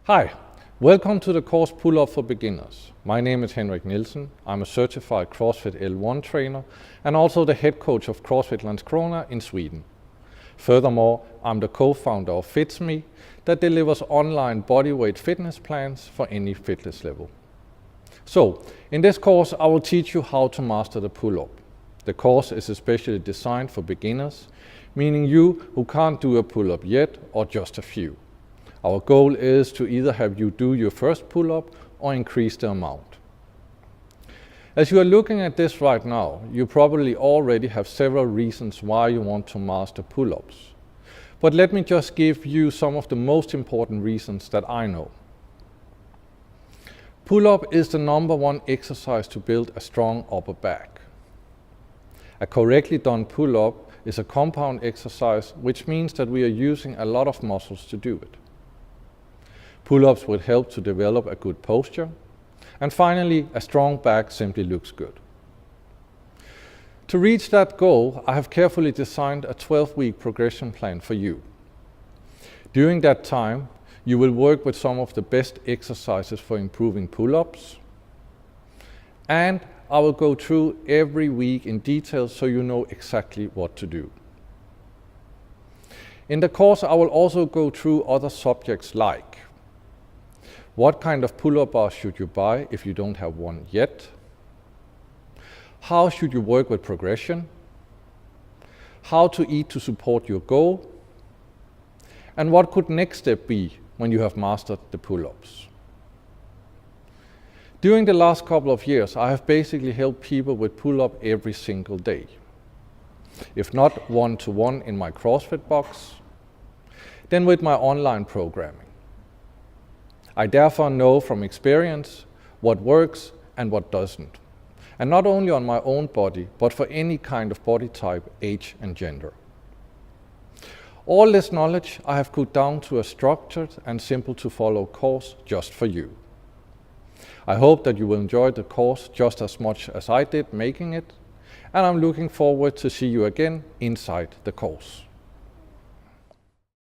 Hi, welcome to the course Pull Up for Beginners. My name is Henrik Nielsen. I'm a certified CrossFit L1 trainer and also the head coach of CrossFit Landskrona in Sweden. Furthermore, I'm the co-founder of FitsMe that delivers online bodyweight fitness plans for any fitness level. So, in this course I will teach you how to master the pull-up. The course is especially designed for beginners, meaning you who can't do a pull-up yet or just a few. Our goal is to either have you do your first pull-up or increase the amount. As you are looking at this right now, you probably already have several reasons why you want to master pull-ups. But let me just give you some of the most important reasons that I know. Pull-up is the #1 exercise to build a strong upper back. A correctly done pull-up is a compound exercise, which means that we are using a lot of muscles to do it. Pull-ups will help to develop a good posture. And finally, a strong back simply looks good. To reach that goal, I have carefully designed a 12-week progression plan for you. During that time, you will work with some of the best exercises for improving pull-ups. And I will go through every week in detail so you know exactly what to do. In the course, I will also go through other subjects like what kind of pull-up bar should you buy if you don't have one yet? How should you work with progression? How to eat to support your goal? And what could next step be when you have mastered the pull-ups? During the last couple of years, I have basically helped people with pull-up every single day. If not one-to-one in my CrossFit box, then with my online programming. I therefore know from experience what works and what doesn't. And not only on my own body, but for any kind of body type, age and gender. All this knowledge I have put down to a structured and simple to follow course just for you. I hope that you will enjoy the course just as much as I did making it, and I'm looking forward to see you again inside the course.